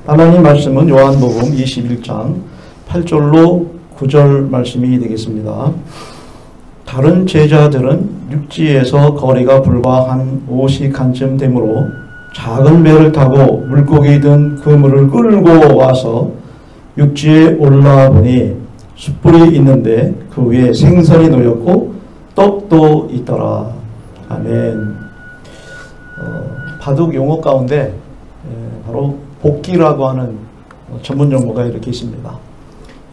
하나님 말씀은 요한복음 21장 8절로 9절 말씀이 되겠습니다. 다른 제자들은 육지에서 거리가 불과 한 50칸쯤 되므로 작은 배를 타고 물고기 든 그물을 끌고 와서 육지에 올라와 보니 숯불이 있는데 그 위에 생선이 놓였고 떡도 있더라. 아멘. 바둑 용어 가운데 바로 복기라고 하는 전문 용어가 이렇게 있습니다.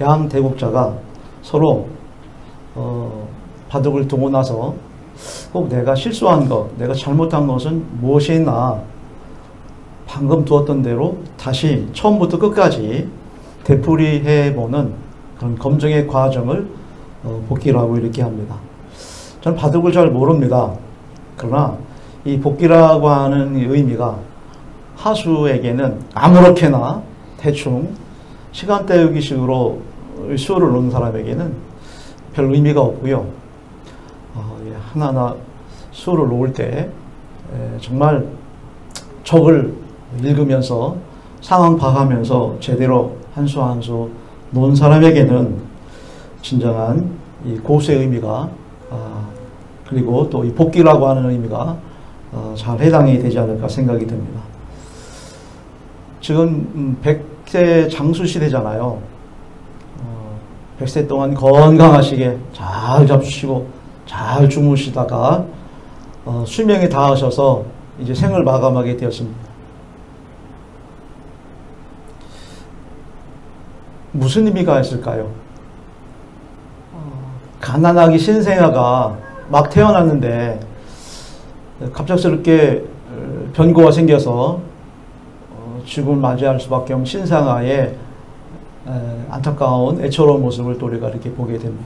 양 대국자가 서로 바둑을 두고 나서 꼭 내가 실수한 것, 내가 잘못한 것은 무엇이 있나 방금 두었던 대로 다시 처음부터 끝까지 되풀이해보는 그런 검증의 과정을 복기라고 이렇게 합니다. 저는 바둑을 잘 모릅니다. 그러나 이 복기라고 하는 의미가 하수에게는 아무렇게나 대충 시간 때우기식으로 수를 놓는 사람에게는 별 의미가 없고요. 하나하나 수를 놓을 때 정말 적을 읽으면서 상황 파악하면서 제대로 한 수 한 수 놓은 사람에게는 진정한 이 고수의 의미가 그리고 또 이 복기라고 하는 의미가 잘 해당이 되지 않을까 생각이 듭니다. 지금 100세 장수 시대잖아요. 100세 동안 건강하시게 잘 잡수시고 잘 주무시다가 수명에 닿으셔서 이제 생을 마감하게 되었습니다. 무슨 의미가 있을까요? 가난하기 신생아가 막 태어났는데 갑작스럽게 변고가 생겨서 죽음을 맞이할 수밖에 없는 신생아의 안타까운 애처로운 모습을 또 우리가 이렇게 보게 됩니다.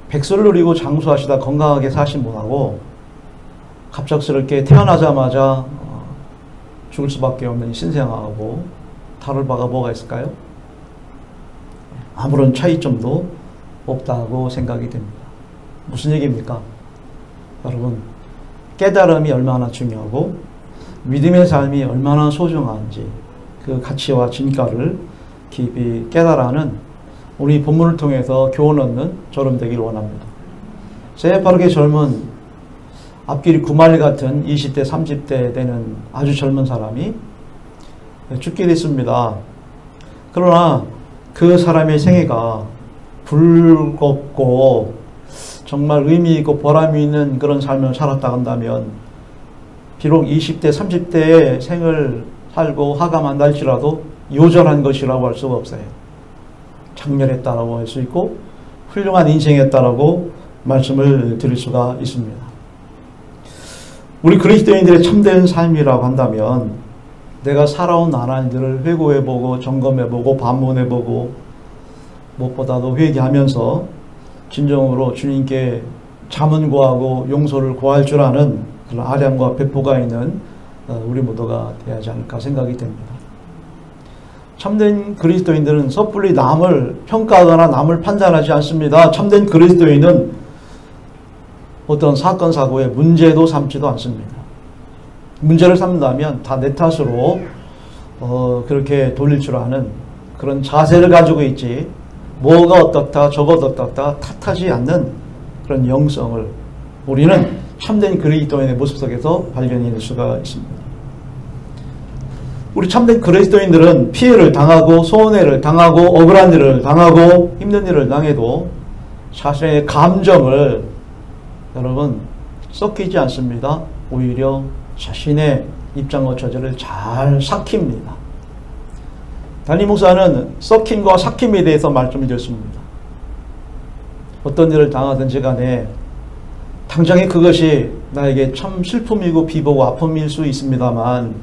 백수를 누리고 장수하시다 건강하게 사신 분하고 갑작스럽게 태어나자마자 죽을 수밖에 없는 신생아하고 다를 바가 뭐가 있을까요? 아무런 차이점도 없다고 생각이 됩니다. 무슨 얘기입니까? 여러분, 깨달음이 얼마나 중요하고 믿음의 삶이 얼마나 소중한지 그 가치와 진가를 깊이 깨달아는 우리 본문을 통해서 교훈 얻는 저럼 되길 원합니다. 새파랗게 젊은 앞길이 구말리 같은 20대 30대 되는 아주 젊은 사람이 죽게 됐습니다. 그러나 그 사람의 생애가 불겁고 정말 의미 있고 보람이 있는 그런 삶을 살았다 한다면 비록 20대 30대의 생을 살고 하감한다 할지라도 요절한 것이라고 할 수가 없어요. 장렬했다라고 할 수 있고 훌륭한 인생이었다라고 말씀을 드릴 수가 있습니다. 우리 그리스도인들의 참된 삶이라고 한다면 내가 살아온 나날들을 회고해보고 점검해보고 반문해보고 무엇보다도 회개하면서 진정으로 주님께 잠은 구하고 용서를 구할 줄 아는 그런 아량과 배포가 있는 우리 모두가 되어야지 않을까 생각이 됩니다. 참된 그리스도인들은 섣불리 남을 평가하거나 남을 판단하지 않습니다. 참된 그리스도인은 어떤 사건 사고에 문제도 삼지도 않습니다. 문제를 삼는다면 다 내 탓으로 그렇게 돌릴 줄 아는 그런 자세를 가지고 있지 뭐가 어떻다 저거 어떻다 탓하지 않는 그런 영성을 우리는 참된 그리스도인의 모습 속에서 발견해낼 수가 있습니다. 우리 참된 그리스도인들은 피해를 당하고 손해를 당하고 억울한 일을 당하고 힘든 일을 당해도 자신의 감정을 여러분 썩히지 않습니다. 오히려 자신의 입장과 처지를 잘 삭힙니다. 담임 목사는 썩힘과 삭힘에 대해서 말씀을 드렸습니다. 어떤 일을 당하든지 간에 당장에 그것이 나에게 참 슬픔이고 비보고 아픔일 수 있습니다만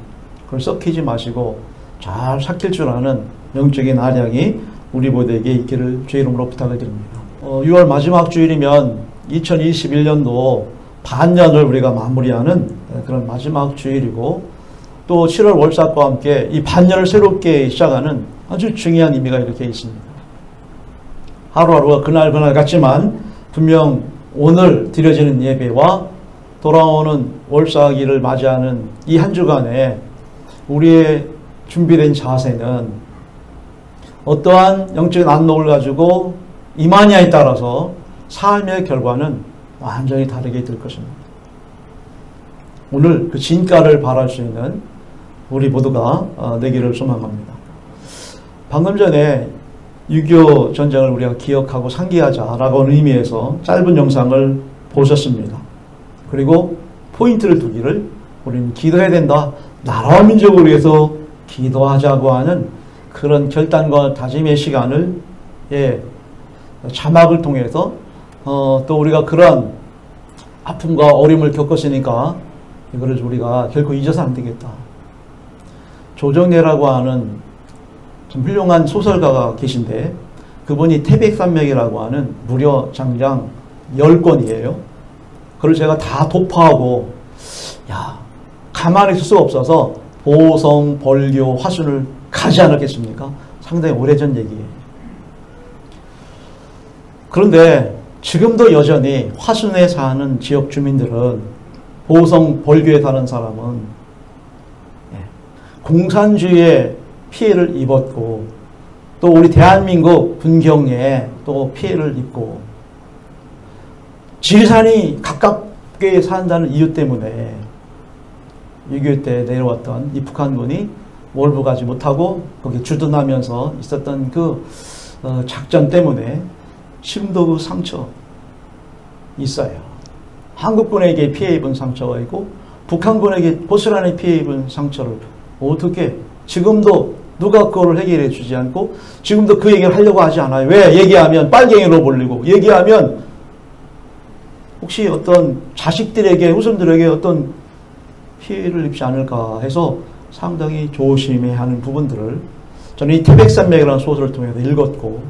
그걸 썩히지 마시고 잘 삭힐 줄 아는 영적인 아량이 우리 모두에게 있기를 주의 이름으로 부탁을 드립니다. 6월 마지막 주일이면 2021년도 반년을 우리가 마무리하는 그런 마지막 주일이고 또 7월 월삭과 함께 이 반년을 새롭게 시작하는 아주 중요한 의미가 이렇게 있습니다. 하루하루가 그날 같지만 분명 오늘 드려지는 예배와 돌아오는 월삭일을 맞이하는 이 한 주간에 우리의 준비된 자세는 어떠한 영적인 안목을 가지고 임하냐에 따라서 삶의 결과는 완전히 다르게 될 것입니다. 오늘 그 진가를 바랄 수 있는 우리 모두가 되기를 소망합니다. 방금 전에 6.25 전쟁을 우리가 기억하고 상기하자라고 하는 의미에서 짧은 영상을 보셨습니다. 그리고 포인트를 두기를 우리는 기도해야 된다. 나라와 민족을 위해서 기도하자고 하는 그런 결단과 다짐의 시간을 자막을 통해서 또 우리가 그런 아픔과 어려움을 겪었으니까 이거를 우리가 결코 잊어서 안 되겠다. 조정래라고 하는 좀 훌륭한 소설가가 계신데 그분이 태백산맥이라고 하는 무려 장장 10권이에요. 그걸 제가 다 도파하고 가만히 있을 수 없어서 보성, 벌교, 화순을 가지 않았겠습니까? 상당히 오래전 얘기예요. 그런데 지금도 여전히 화순에 사는 지역 주민들은 보성, 벌교에 사는 사람은 공산주의의 피해를 입었고 또 우리 대한민국 분경에 또 피해를 입고 지리산이 가깝게 산다는 이유 때문에 6.25 때 내려왔던 이 북한군이 몰부가지 못하고 거기 주둔하면서 있었던 그 작전 때문에 지금도 그 상처 있어요. 한국군에게 피해 입은 상처가 있고 북한군에게 고스란히 피해 입은 상처를 어떻게 지금도 누가 그거를 해결해 주지 않고 지금도 그 얘기를 하려고 하지 않아요. 왜? 얘기하면 빨갱이로 몰리고 얘기하면 혹시 어떤 자식들에게 후손들에게 어떤 피해를 입지 않을까 해서 상당히 조심해야 하는 부분들을 저는 이 태백산맥이라는 소설을 통해서 읽었고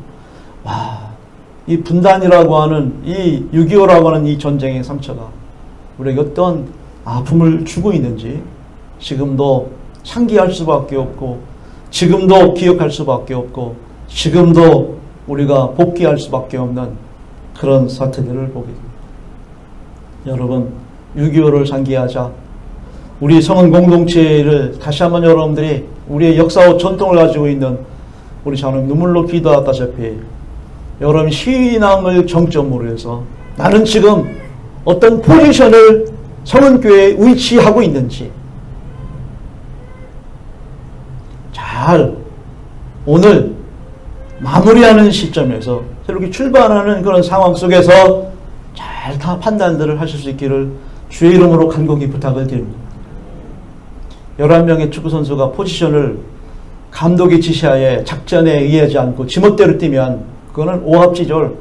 이 분단이라고 하는 이 6.25라고 하는 이 전쟁의 상처가 우리에게 어떤 아픔을 주고 있는지 지금도 상기할 수밖에 없고 지금도 기억할 수밖에 없고 지금도 우리가 복귀할 수밖에 없는 그런 사태들을 보게 됩니다. 여러분 6.25를 상기하자. 우리 성은 공동체를 다시 한번 여러분들이 우리의 역사와 전통을 가지고 있는 우리 자는 눈물로 기도하다시피 여러분 신앙을 정점으로 해서 나는 지금 어떤 포지션을 성은교회에 위치하고 있는지 잘 오늘 마무리하는 시점에서 새롭게 출발하는 그런 상황 속에서 잘 다 판단들을 하실 수 있기를 주의 이름으로 간곡히 부탁을 드립니다. 11명의 축구선수가 포지션을 감독의 지시하에 작전에 의하지 않고 지멋대로 뛰면 그거는 오합지졸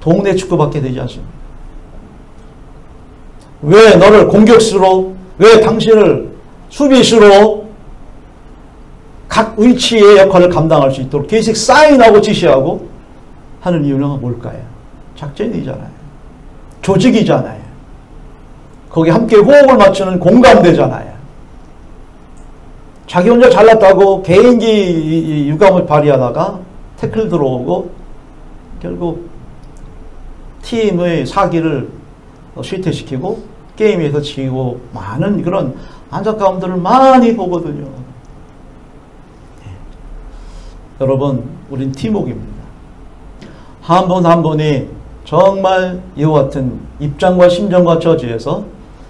동네 축구밖에 되지 않습니다. 왜 너를 공격수로 왜 당신을 수비수로 각 위치의 역할을 감당할 수 있도록 계속 사인하고 지시하고 하는 이유는 뭘까요? 작전이잖아요. 조직이잖아요. 거기 함께 호흡을 맞추는 공감대잖아요. 자기 혼자 잘났다고 개인기 유감을 발휘하다가 태클 들어오고 결국 팀의 사기를 쇠퇴시키고 게임에서 지고 많은 그런 안타까움들을 많이 보거든요. 여러분 우린 팀워크입니다. 한 분 한 분이 정말 이와 같은 입장과 심정과 처지에서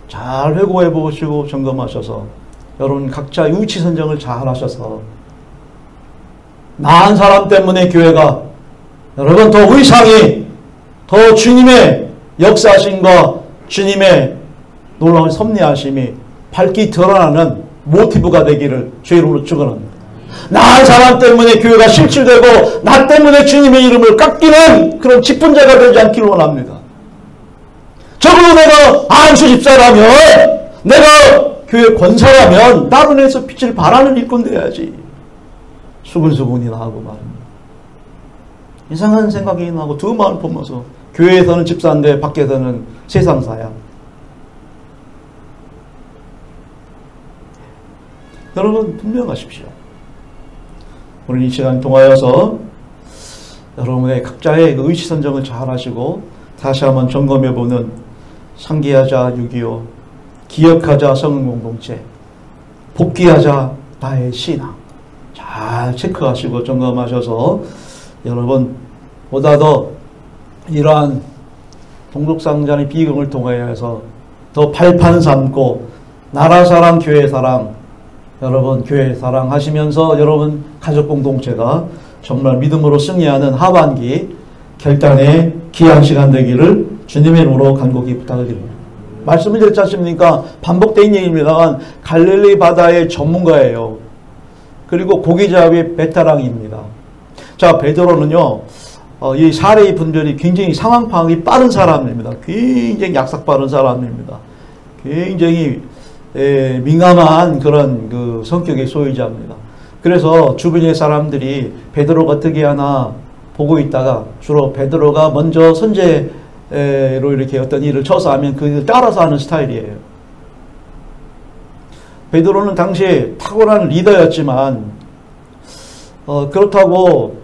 잘 회고해 보시고 점검하셔서 여러분 각자 위치 선정을 잘 하셔서 나은 사람 때문에 교회가 여러분 더 위상이 더 주님의 역사하심과 주님의 놀라운 섭리하심이 밝게 드러나는 모티브가 되기를 주의 이름으로 축원합니다. 나한 사람 때문에 교회가 실추되고 나 때문에 주님의 이름을 깎이는 그런 직분자가 되지 않기를 원합니다. 적어도 내가 안수 집사라면 내가 교회 권사라면 나로 인해서 빛을 발하는 일꾼 돼야지. 수근수근이나 하고 말입니다. 이상한 생각이 나고 두 마음을 보면서 교회에서는 집사인데 밖에서는 세상사야. 여러분 분명하십시오. 우리 이 시간 통하여서 여러분의 각자의 의치 선정을 잘 하시고 다시 한번 점검해보는 상기하자 6.25, 기억하자 성은공동체, 복귀하자 나의 신앙 잘 체크하시고 점검하셔서 여러분 보다 더 이러한 동족상잔의 비극을 통해서 더 발판 삼고 나라 사랑 교회 사랑 여러분 교회 사랑 하시면서 여러분 가족 공동체가 정말 믿음으로 승리하는 하반기 결단의 귀한 시간 되기를 주님의 이름으로 간곡히 부탁을 드립니다. 말씀을 드렸지 않습니까? 반복된 얘기입니다만 갈릴리 바다의 전문가예요. 그리고 고기잡이의 베테랑입니다. 자, 베드로는요, 이 사례의 분별이 굉장히 상황 파악이 빠른 사람입니다. 굉장히 약삭 빠른 사람입니다. 굉장히 민감한 그런 그 성격의 소유자입니다. 그래서 주변의 사람들이 베드로가 어떻게 하나 보고 있다가 주로 베드로가 먼저 선제로 이렇게 어떤 일을 쳐서 하면 그 일을 따라서 하는 스타일이에요. 베드로는 당시에 탁월한 리더였지만 그렇다고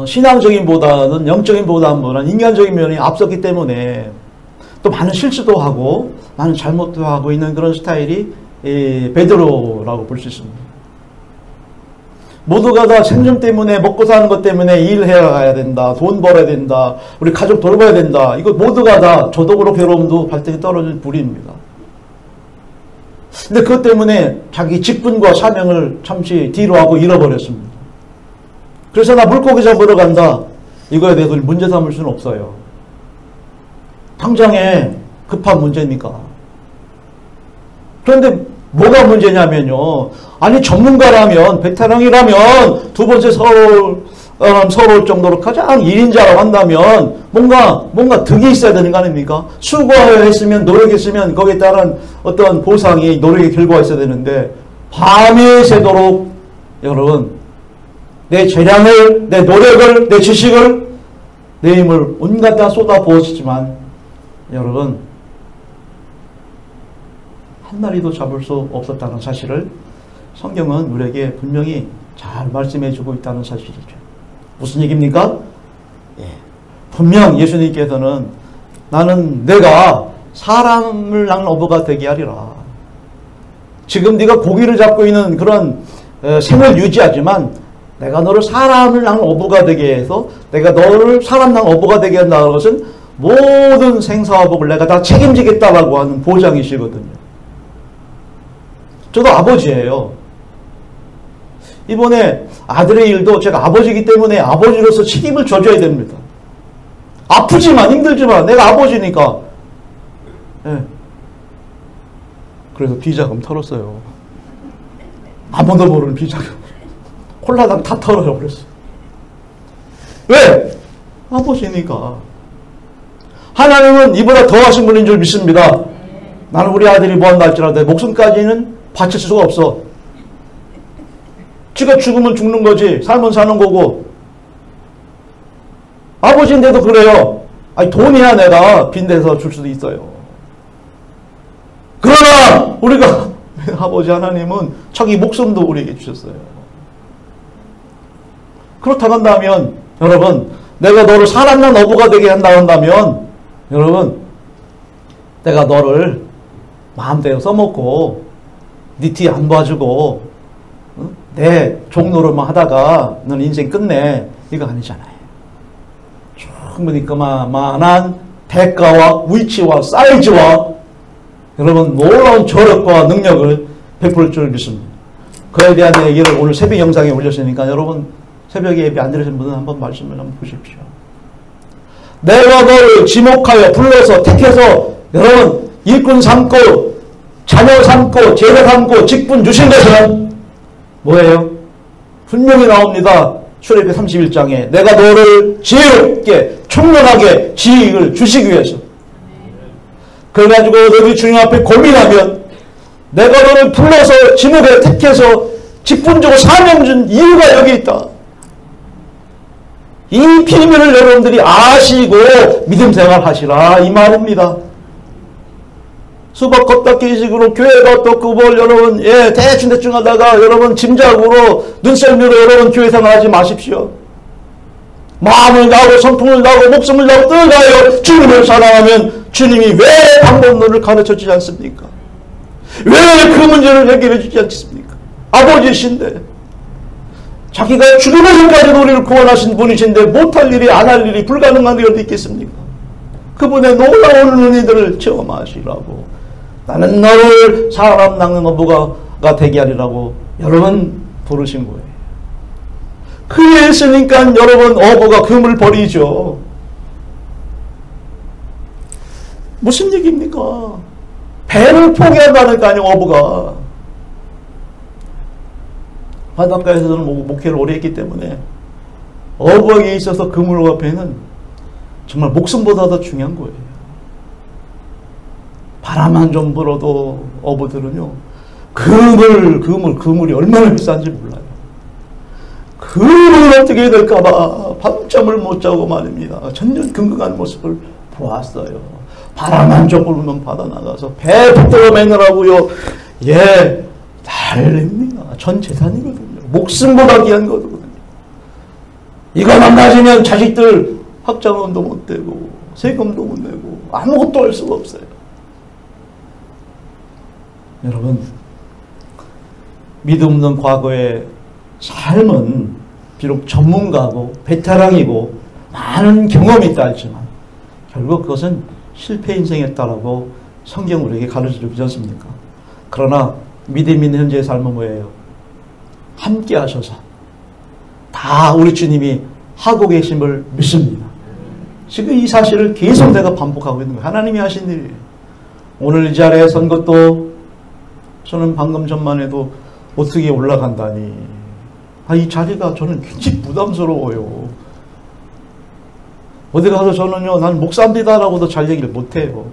신앙적인 보다는 영적인 보다는 인간적인 면이 앞섰기 때문에 또 많은 실수도 하고 많은 잘못도 하고 있는 그런 스타일이 베드로라고 볼 수 있습니다. 모두가 다 생존 때문에 먹고 사는 것 때문에 일해야 가야 된다. 돈 벌어야 된다. 우리 가족 돌봐야 된다. 이거 모두가 다 저독으로 괴로움도 발등에 떨어진 불입니다. 근데 그것 때문에 자기 직분과 사명을 잠시 뒤로 하고 잃어버렸습니다. 그래서 나 물고기 잡으러 간다. 이거에 대해서 문제 삼을 수는 없어요. 당장에 급한 문제니까. 그런데 뭐가 문제냐면요. 아니 전문가라면 베테랑이라면 두 번째 서러울 정도로 가장 1인자라고 한다면 뭔가 득이 있어야 되는 거 아닙니까? 수고했으면 노력했으면 거기에 따른 어떤 보상이 노력의 결과가 있어야 되는데 밤이 새도록 여러분 내 재량을 내 노력을 내 지식을 내 힘을 온갖 다 쏟아 부었지만 여러분 한 마리도 잡을 수 없었다는 사실을 성경은 우리에게 분명히 잘 말씀해 주고 있다는 사실이죠. 무슨 얘기입니까? 예. 분명 예수님께서는 나는 내가 사람을 낳는 어부가 되게 하리라. 지금 네가 고기를 잡고 있는 그런 생을 유지하지만 내가 너를 사람을 낳는 어부가 되게 해서 내가 너를 사람 낳는 어부가 되게 한다는 것은 모든 생사화복을 내가 다 책임지겠다라고 하는 보장이시거든요. 저도 아버지예요. 이번에 아들의 일도 제가 아버지이기 때문에 아버지로서 책임을 져줘야 됩니다. 아프지만 힘들지만 내가 아버지니까. 네. 그래서 비자금 털었어요. 아무도 모르는 비자금. 콜라당 다 털어버렸어요. 왜? 아버지니까. 하나님은 이보다 더하신 분인 줄 믿습니다. 나는 우리 아들이 뭐한다 할지라도 내 목숨까지는 바칠 수가 없어. 지가 죽으면 죽는 거지. 살면 사는 거고. 아버지인데도 그래요. 아니 돈이야 내가 빈대서 줄 수도 있어요. 그러나 우리가 아버지 하나님은 자기 목숨도 우리에게 주셨어요. 그렇다고 한다면 여러분 내가 너를 사람 낳은 어부가 되게 한다고 한다면 여러분 내가 너를 마음대로 써먹고 네 뒤에 안 봐주고 내 종노릇만 하다가 너는 인생 끝내 이거 아니잖아요. 충분히 그만한 대가와 위치와 사이즈와 여러분 놀라운 저력과 능력을 베풀 줄 믿습니다. 그에 대한 얘기를 오늘 새벽 영상에 올렸으니까 여러분 새벽에 예배 안 들으신 분은 한번 말씀을 한번 보십시오. 내가 너를 지목하여 불러서 택해서 여러분 일꾼 삼고 자녀 삼고 제자 삼고 직분 주신 것은 뭐예요? 분명히 나옵니다. 출애굽기 31장에 내가 너를 지혜롭게 총명하게 지식을 주시기 위해서. 그래가지고 너희 주님 앞에 고민하면 내가 너를 불러서 지목해 택해서 직분 주고 사명 준 이유가 여기 있다. 이 비밀을 여러분들이 아시고 믿음 생활하시라 이 말입니다. 수박 겉닦기식으로 교회가 어떻고 뭘 여러분 대충 하다가 여러분 짐작으로 눈썰미로 여러분 교회 생활하지 마십시오. 마음을 다하고 성품을 다하고 목숨을 다하고 뜰 다하여 주님을 사랑하면 주님이 왜 방법론을 가르쳐 주지 않습니까? 왜 그 문제를 해결해 주지 않습니까? 아버지신데, 자기가 죽으면서까지도 우리를 구원하신 분이신데 못할 일이, 안 할 일이, 불가능한 일이 어디 있겠습니까? 그분의 놀라운 은혜들을 체험하시라고, 나는 너를 사람 낚는 어부가 되게 하리라고 여러분 부르신 거예요. 그랬으니까 여러분 어부가 금을 버리죠. 무슨 얘기입니까? 배를 포기한다는 거 아니에요, 어부가. 바닷가에서는 목회를 오래 했기 때문에 어부에게 있어서 그물과 배는 정말 목숨보다 더 중요한 거예요. 바람만 좀 불어도 어부들은요, 그물이 얼마나 비싼지 몰라요. 그물이 어떻게 될까봐 밤잠을 못 자고 말입니다. 전전긍긍한 모습을 보았어요. 바람만 좀 불면 바다 나가서 배 붙들어 매느라고요. 예, 달립니다. 전 재산이거든요. 목숨보다 귀한 거거든요. 이거 망가지면 자식들 학자금도 못 되고 세금도 못 내고 아무것도 할 수가 없어요. 여러분, 믿음 없는 과거의 삶은 비록 전문가고 베테랑이고 많은 경험이 있다 할지만 결국 그것은 실패 인생이었다라고 성경 우리에게 가르쳐주지 않습니까? 그러나 믿음 있는 현재의 삶은 뭐예요? 함께 하셔서 다 우리 주님이 하고 계심을 믿습니다. 지금 이 사실을 계속 내가 반복하고 있는 거예요. 하나님이 하신 일이에요. 오늘 이 자리에 선 것도 저는 방금 전만 해도 어떻게 올라간다니. 이 자리가 저는 굉장히 부담스러워요. 어디 가서 저는요, 난 목사입니다라고도 잘 얘기를 못해요.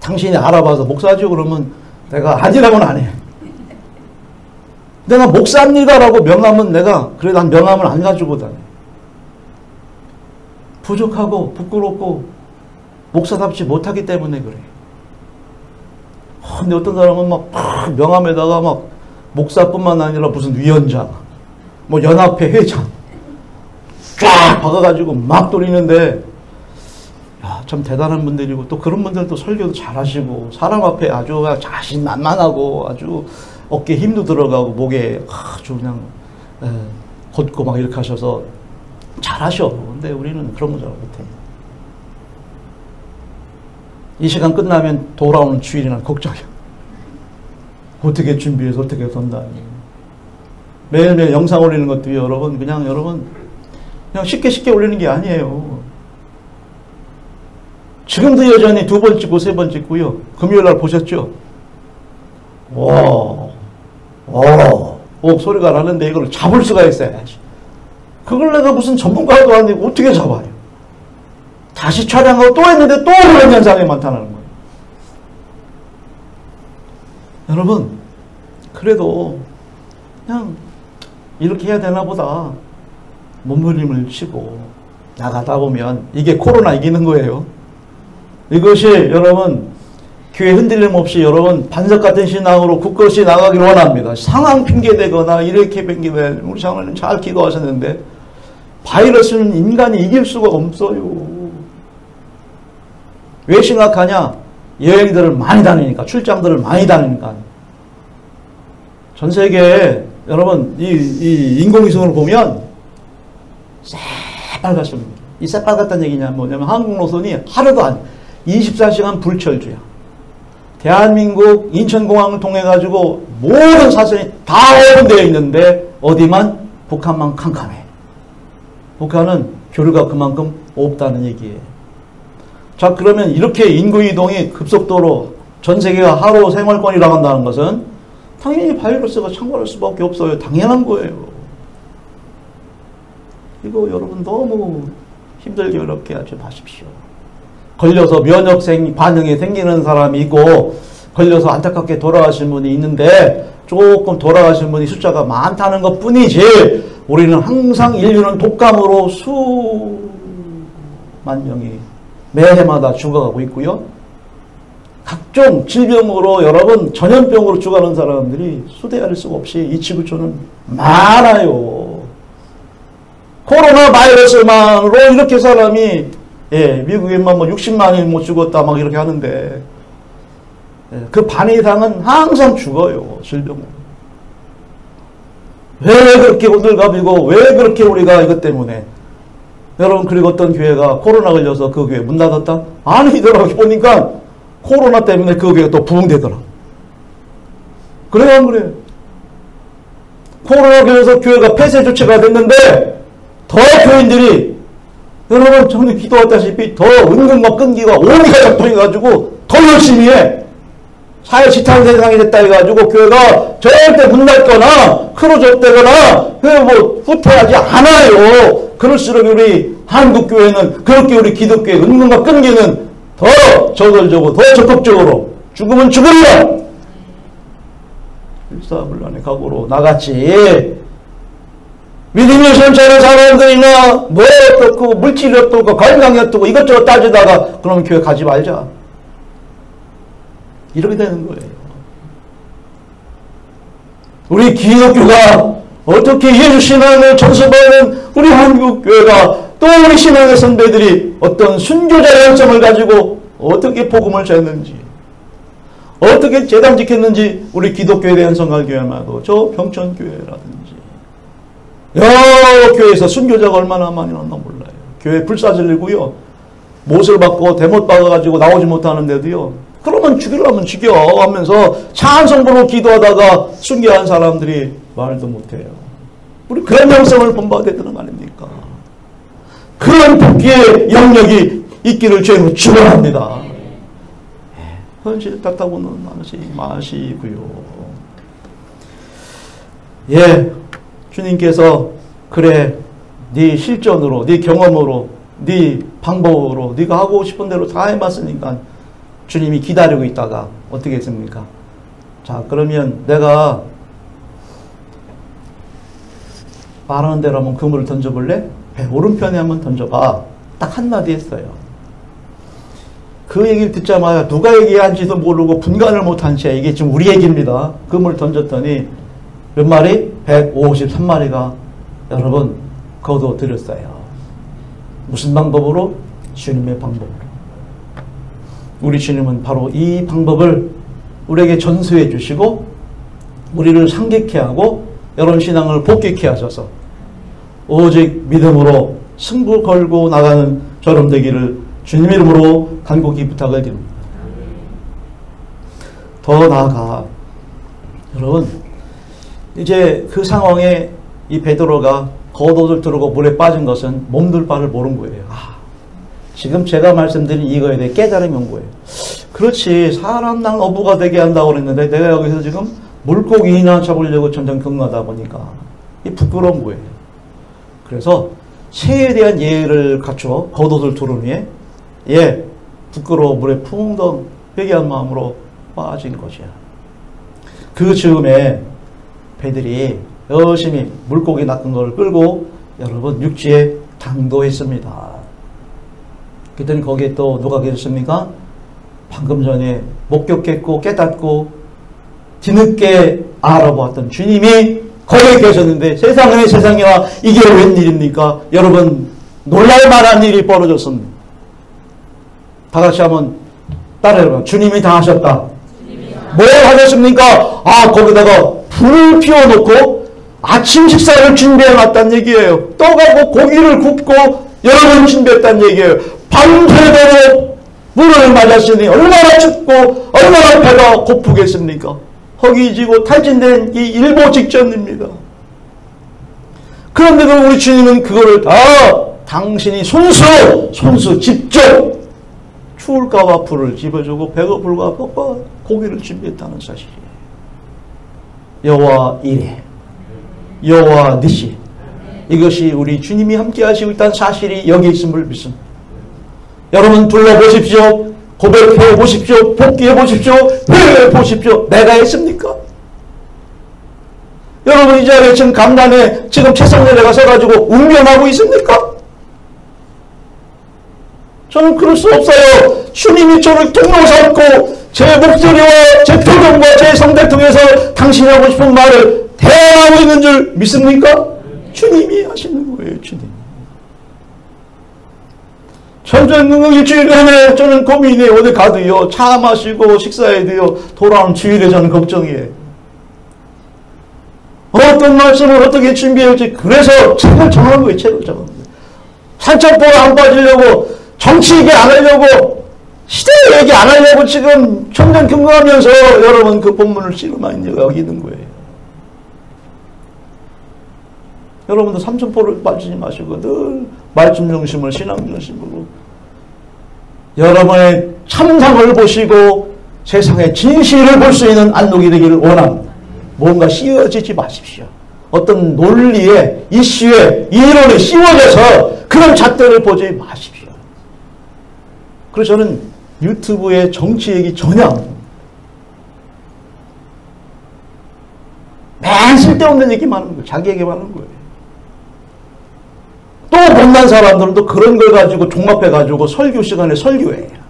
당신이 알아봐서 목사죠 그러면 내가 아니라고는 안 해요. 내가 목사입니다라고 명함은 그래 난 명함을 안 가지고 다녀. 부족하고 부끄럽고 목사답지 못하기 때문에 그래. 근데 어떤 사람은 막 명함에다가 막 목사뿐만 아니라 무슨 위원장, 뭐 연합회 회장 쫙 박아가지고 막 돌리는데, 야, 참 대단한 분들이고 또 그런 분들도 설교도 잘하시고 사람 앞에 아주 자신만만하고 아주 어깨에 힘도 들어가고 목에 아주 그냥 걷고 막 이렇게 하셔서 잘하셔. 근데 우리는 그런 거 잘 못해. 이 시간 끝나면 돌아오는 주일이나 걱정이야. 어떻게 준비해서 어떻게 돈다니. 매일매일 영상 올리는 것도 여러분 그냥 쉽게 올리는 게 아니에요. 지금도 여전히 2번 찍고 3번 찍고요. 금요일날 보셨죠? 소리가 나는데 이걸 잡을 수가 있어야지. 그걸 내가 무슨 전문가도 아니고 어떻게 잡아요? 다시 촬영하고 또 했는데 또 그런 현상이 나타나는 거예요. 여러분, 그래도 그냥 이렇게 해야 되나 보다 몸부림을 치고 나가다 보면 이게 코로나 이기는 거예요. 이것이 여러분 교회 흔들림 없이 여러분 반석 같은 신앙으로 굳건히 나가기를 원합니다. 상황 핑계대거나 이렇게 핑계대, 우리 장로님 잘 기도하셨는데 바이러스는 인간이 이길 수가 없어요. 왜 심각하냐? 여행들을 많이 다니니까, 출장들을 많이 다니니까. 전 세계에 여러분 이 인공위성을 보면 새빨갛습니다. 이 새빨갛다는 얘기냐 뭐냐면 한국 노선이 하루도 안 24시간 불철주야. 대한민국 인천공항을 통해 가지고 모든 사선이 다 오픈되어 있는데 어디만? 북한만 캄캄해. 북한은 교류가 그만큼 없다는 얘기예요. 자, 그러면 이렇게 인구이동이 급속도로 전 세계가 하루 생활권이라고 한다는 것은 당연히 바이러스가 창궐할 수밖에 없어요. 당연한 거예요. 이거 여러분 너무 힘들게 어렵게 하지 마십시오. 걸려서 면역 반응이 생기는 사람이 있고 걸려서 안타깝게 돌아가신 분이 있는데 조금 돌아가신 분이 숫자가 많다는 것 뿐이지 우리는 항상 인류는 독감으로 수만 명이 매해마다 죽어가고 있고요. 각종 질병으로 여러분 전염병으로 죽어가는 사람들이 수대할 수가 없이 이 지구촌은 많아요. 코로나 바이러스만으로 이렇게 사람이 미국에만 뭐 60만이 못 죽었다 막 이렇게 하는데 그 반 이상은 항상 죽어요. 질병으로. 왜 그렇게 오들갑이고 왜 그렇게 우리가 이것 때문에 여러분 그리고 어떤 교회가 코로나 걸려서 그 교회 문 닫았다? 아니더라고. 보니까 코로나 때문에 그 교회가 또 부흥되더라. 그래요 안 그래요? 코로나 걸려서 교회가 폐쇄 조치가 됐는데 더 교인들이 여러분 전에 기도했다시피 더 은근과 끈기가 오미가 작동해가지고 더 열심히 해. 사회 지탄 세상이 됐다 해가지고 교회가 절대 문 닫거나 크로즈 업되거나 뭐 후퇴하지 않아요. 그럴수록 우리 한국교회는 그렇게 우리 기독교의 은근과 끈기는 더 저돌적으로 더 적극적으로 죽으면 죽으리라 일사불란의 각오로 나갔지. 믿음이 선차는 사람들이나 뭐 어떻고 물질이 어떻고 건강이 어떻고 이것저것 따지다가 그러면 교회 가지 말자. 이렇게 되는 거예요. 우리 기독교가 어떻게 예수 신앙을 전수받는 우리 한국교회가 또 우리 신앙의 선배들이 어떤 순교자의 열정을 가지고 어떻게 복음을 전했는지 어떻게 재단 지켰는지 우리 기독교에 대한 성갈교회마도 저 평천교회라든지 여러 교회에서 순교자가 얼마나 많이 났나 몰라요. 교회 불사질리고요. 못을 받고 대못 박아가지고 나오지 못하는데도요. 그러면 죽이려면 죽여 하면서 찬송부로 기도하다가 순교한 사람들이 말도 못해요. 우리 그런 영성을 본받아야 되는 거 아닙니까? 그런 복귀의 영역이 있기를 주님은 축원합니다. 현실 탓하고는 하지 마시고요. 예, 주님께서 그래 네 실전으로 네 경험으로 네 방법으로 네가 하고 싶은 대로 다 해봤으니까 주님이 기다리고 있다가 어떻게 했습니까? 자 그러면 내가 말하는 대로 한번 그물을 던져볼래? 배 오른편에 한번 던져봐. 딱 한마디 했어요. 그 얘기를 듣자마자 누가 얘기한지도 모르고 분간을 못한 채 이게 지금 우리 얘기입니다. 그물을 던졌더니 몇 마리? 153마리가 여러분 거둬들였어요. 무슨 방법으로? 주님의 방법으로. 우리 주님은 바로 이 방법을 우리에게 전수해 주시고 우리를 상객케 하고 여러분 신앙을 복귀케 하셔서 오직 믿음으로 승부 걸고 나가는 저럼 되기를 주님 이름으로 간곡히 부탁을 드립니다. 더 나아가 여러분 이제 그 상황에 이 베드로가 겉옷을 두르고 물에 빠진 것은 몸둘 바를 모른 거예요. 지금 제가 말씀드린 이거에 대해 깨달음이 온 거예요. 그렇지 사람당 어부가 되게 한다고 그랬는데 내가 여기서 지금 물고기나 잡으려고 점점 경하다 보니까 이 부끄러운 거예요. 그래서 새에 대한 예의를 갖춰 겉옷을 두른 후에 부끄러워 물에 풍덩 회개한 마음으로 빠진 것이야. 그 즈음에 배들이 열심히 물고기 낚은 걸 끌고 여러분 육지에 당도했습니다. 그랬더니 거기에 또 누가 계셨습니까? 방금 전에 목격했고 깨닫고 뒤늦게 알아보았던 주님이 거기에 계셨는데 세상이와 이게 웬일입니까? 여러분 놀랄 만한 일이 벌어졌습니다. 다 같이 한번 따라해봐. 주님이 다 하셨다. 뭘 하셨습니까? 거기다가 불을 피워놓고 아침 식사를 준비해놨다는 얘기예요. 떡하고 고기를 굽고 여러분 준비했다는 얘기예요. 밤새도록 물을 맞았으니 얼마나 춥고 얼마나 배가 고프겠습니까? 허기지고 탈진된 이 일보 직전입니다. 그런데도 우리 주님은 그거를 다 당신이 손수 직접 추울까봐 불을 집어주고 배고플까 봐 고기를 준비했다는 사실이에요. 여호와 이레 여호와 니시 이것이 우리 주님이 함께 하시고 있다는 사실이 여기 있음을 믿습니다. 여러분 둘러보십시오. 고백해 보십시오. 복귀해 보십시오. 회개해 보십시오. 내가 했습니까? 여러분 이 자리에 지금 강단에 지금 최성렬이가 서가지고 운명하고 있습니까? 저는 그럴 수 없어요. 주님이 저를 통로 삼고 제 목소리와 제 표정과 제 성대 통해서 당신이 하고 싶은 말을 대하고 있는 줄 믿습니까? 주님이 하시는 거예요. 주님. 저는 일주일간에 저는 고민이 어디 가도요. 차 마시고 식사해도요. 돌아오는 주일에 저는 걱정이에요. 어떤 말씀을 어떻게 준비할지 그래서 책을 정한 거예요. 책을 정한 거예요. 산책보로 안 빠지려고 정치 얘기 안 하려고 시대 얘기 안 하려고 지금 천전긍긍하면서 여러분 그 본문을 씨름하는 여기 있는 거예요. 여러분도 삼천포를 빠지지 마시고 늘 말씀 중심을 신앙 중심으로 여러분의 참상을 보시고 세상의 진실을 볼 수 있는 안독이 되기를 원합니다. 뭔가 씌워지지 마십시오. 어떤 논리에 이슈에 이론에 씌워져서 그런 잣대를 보지 마십시오. 그래서 저는 유튜브에 정치 얘기 전혀 안 합니다. 맨 쓸데없는 얘기만 하는 거예요. 자기 얘기만 하는 거예요. 또 못난 사람들은 또 그런 걸 가지고 종합해가지고 설교 시간에 설교해요.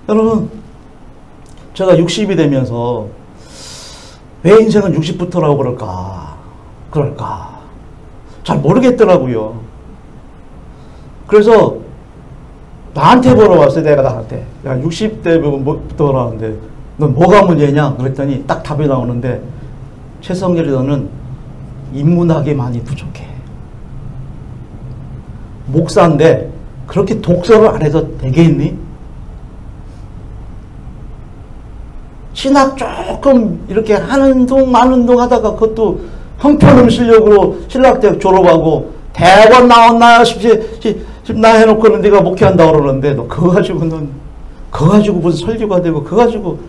여러분, 제가 60이 되면서 왜 인생은 60부터라고 그럴까? 잘 모르겠더라고요. 그래서 나한테 보러 왔어요. 내가 나한테. 야, 60대부터 오라는데 넌 뭐가 문제냐? 그랬더니 딱 답이 나오는데 최성렬이 너는 인문학이 많이 부족해. 목사인데 그렇게 독서를 안 해도 되겠니? 신학 조금 이렇게 하는 둥 마는 둥 하다가 그것도 형편음 실력으로 신학대학 졸업하고 대권 나왔나 싶나 해놓고는 네가 목회한다 그러는데 너 그거 가지고는 그거 가지고 무슨 설교가 되고 그거 가지고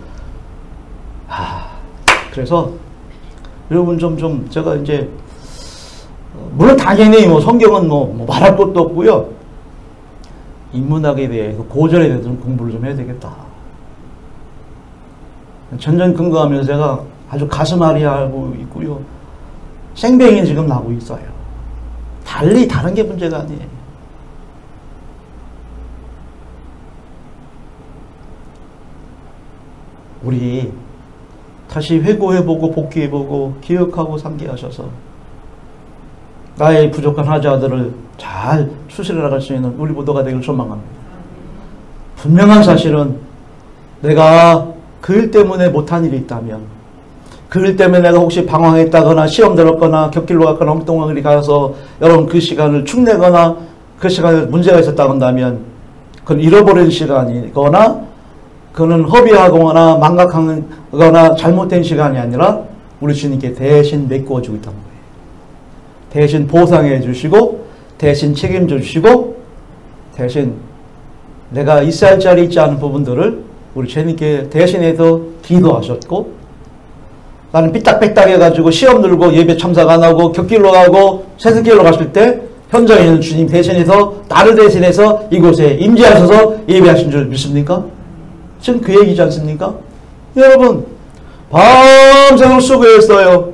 그래서 여러분 좀 제가 이제 물론 당연히 뭐 성경은 뭐 말할 것도 없고요. 인문학에 대해서 고전에 대해서 좀 공부를 좀 해야 되겠다. 전전긍긍하면서 제가 아주 가슴 아리하고 있고요. 생병이 지금 나고 있어요. 다른 게 문제가 아니에요. 우리 다시 회고해보고 복귀해보고 기억하고 상기하셔서 나의 부족한 하자들을 잘 추스려 나갈 수 있는 우리 모두가 되기를 소망합니다. 분명한 사실은 내가 그 일 때문에 못한 일이 있다면 그 일 때문에 내가 혹시 방황했다거나 시험 들었거나 격길로 갔거나 엉뚱하게 가서 여러분 그 시간을 축내거나 그 시간에 문제가 있었다고 한다면 그건 잃어버린 시간이거나 그는 허비하거나 망각하거나 잘못된 시간이 아니라 우리 주님께 대신 메꾸어 주고 있다는 거예요. 대신 보상해 주시고 대신 책임져 주시고 대신 내가 있어야 할 자리 있지 않은 부분들을 우리 주님께 대신해서 기도하셨고 나는 삐딱삐딱 해가지고 시험 들고 예배 참석 안 하고 격길로 가고 세승길로 갔을 때 현장에 있는 주님 대신해서 나를 대신해서 이곳에 임재하셔서 예배하신 줄 믿습니까? 지금 그 얘기지 않습니까? 여러분 밤새도록 수고했어요.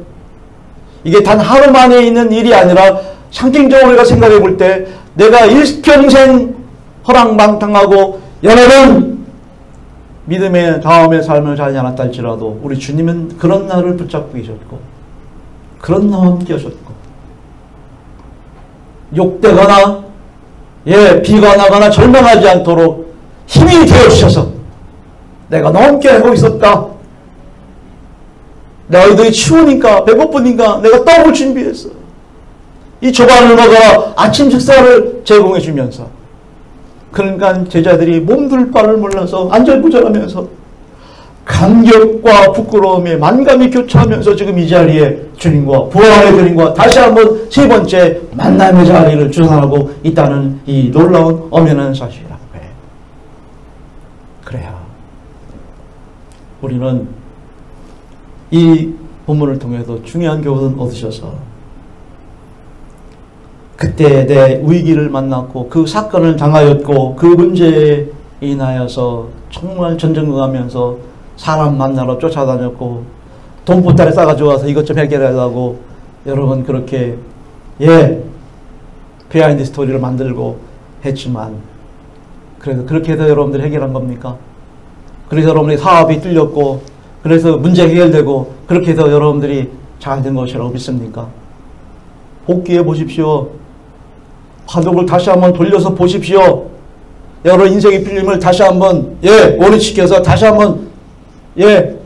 이게 단 하루 만에 있는 일이 아니라 상징적으로 우리가 생각해 볼 때 내가 일평생 허랑방탕하고 여러분 믿음의 다음의 삶을 살지 않았다 할지라도 우리 주님은 그런 나를 붙잡고 계셨고 그런 나와 함께 하셨고 욕되거나 비관하거나 절망하지 않도록 힘이 되어주셔서 내가 넘게 하고 있었다. 너희들이 추우니까 배고프니까 내가 떡을 준비했어. 이 조반을 먹어라. 아침 식사를 제공해 주면서 그러니까 제자들이 몸둘 바를 몰라서 안절부절하면서 감격과 부끄러움에 만감이 교차하면서 지금 이 자리에 주님과 부활의 주님과 다시 한번 세 번째 만남의 자리를 주선하고 있다는 이 놀라운 엄연한 사실이라고 해. 그래야 우리는 이 본문을 통해서 중요한 교훈을 얻으셔서 그때 내 위기를 만났고 그 사건을 당하였고 그 문제에 인하여서 정말 전전긍긍하면서 사람 만나러 쫓아다녔고 돈 보따리 싸가지고 와서 이것 좀 해결하려고 여러분 그렇게 비하인드 스토리를 만들고 했지만 그래서 그렇게 해서 여러분들이 해결한 겁니까? 그래서 여러분들이 사업이 뚫렸고 그래서 문제 해결되고 그렇게 해서 여러분들이 잘 된 것이라고 믿습니까? 복귀해 보십시오. 화독을 다시 한번 돌려서 보십시오. 여러 인생의 필름을 다시 한번 원위시켜서 다시 한번 예,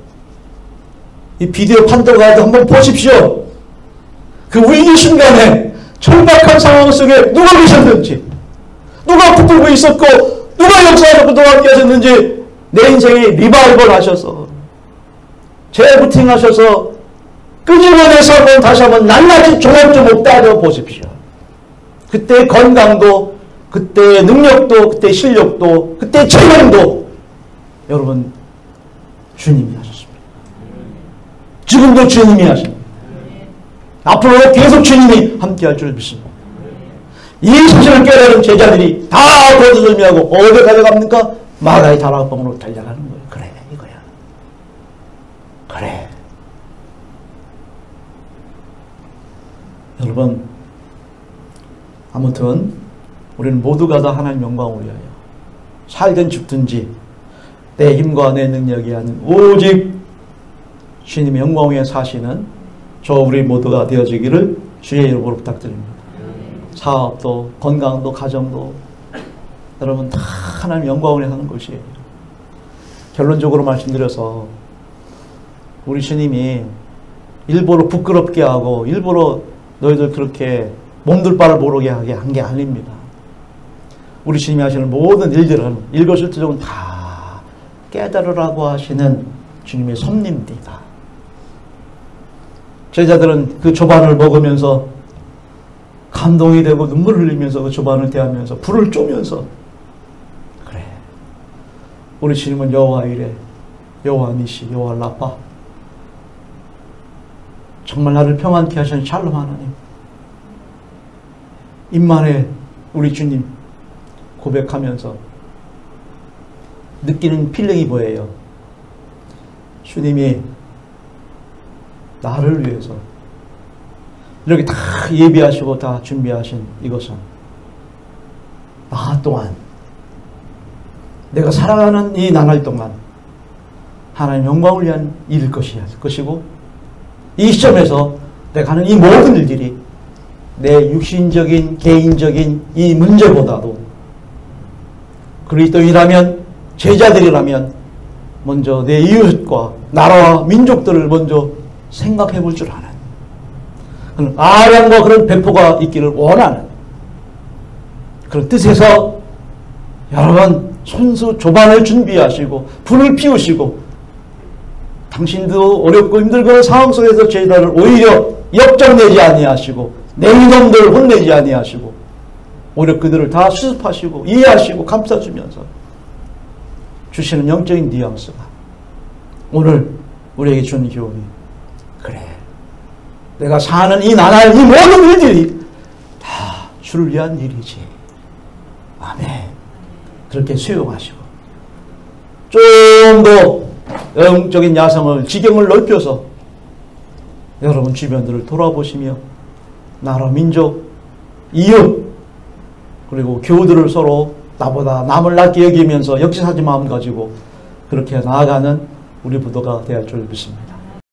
이 비디오 판도가도 한번 보십시오. 그 위기 순간에 절박한 상황 속에 누가 계셨는지, 누가 붙들고 있었고, 누가 역사에 그동안 함께 하셨는지, 내 인생에 리바이벌 하셔서, 재부팅 하셔서, 끄집어내서 한번 다시 한번 낱낱이 조목조목 따져보십시오. 그때 건강도, 그때 능력도, 그때 실력도, 그때 재능도 여러분 주님이 하셨습니다. 지금도 주님이 하십니다. 앞으로 계속 주님이 함께할 줄 믿습니다. 이 사실을 깨달은 제자들이 다 거두절미하고 어디 가져갑니까? 마가의 다락방으로 달려가는 거예요. 그래, 이거야. 그래. 여러분, 아무튼 우리는 모두가 다 하나님 영광을 위하여 살든 죽든지 내 힘과 내 능력이 아닌 오직 주님의 영광 위에 사시는 저 우리 모두가 되어지기를 주의 이름으로 부탁드립니다. 사업도 건강도 가정도 여러분 다 하나님 영광을 위해 하는 것이에요. 결론적으로 말씀드려서 우리 주님이 일부러 부끄럽게 하고 일부러 너희들 그렇게 몸둘 바를 모르게 하게 한 게 아닙니다. 우리 주님이 하시는 모든 일들은 일거수일투족은 다 깨달으라고 하시는 주님의 섭리입니다. 제자들은 그 조반을 먹으면서 감동이 되고 눈물을 흘리면서 그 조반을 대하면서 불을 쪼면서 그래, 우리 주님은 여호와 이레, 여호와 니시, 여호와 라파, 정말 나를 평안케 하시는 샬롬 하나님, 임만의 우리 주님 고백하면서 느끼는 필링이 뭐예요? 주님이 나를 위해서 이렇게 다 예비하시고 다 준비하신 이것은 나 또한 내가 살아가는 이 나날 동안 하나님 영광을 위한 일일 것이고 이 시점에서 내가 하는 이 모든 일들이 내 육신적인 개인적인 이 문제보다도 그리스도인이라면 제자들이라면 먼저 내 이웃과 나라와 민족들을 먼저 생각해 볼 줄 아는 그런 아량과 그런 배포가 있기를 원하는 그런 뜻에서 여러분 손수 조반을 준비하시고 불을 피우시고 당신도 어렵고 힘들고 상황 속에서 제자를 오히려 역정내지 아니하시고 냉이놈들을 혼내지 아니하시고 오히려 그들을 다 수습하시고 이해하시고 감싸주면서 주시는 영적인 뉘앙스가 오늘 우리에게 주는 교훈이 그래, 내가 사는 이 나날 이 모든 일들이 다 주를 위한 일이지. 아멘. 그렇게 수용하시고 좀 더 영적인 야성을 지경을 넓혀서 여러분 주변들을 돌아보시며 나라 민족 이웃 그리고 교우들을 서로 나보다 남을 낮게 여기면서 역지사지 마음 가지고 그렇게 나아가는 우리 부도가 되어야 할 줄 믿습니다.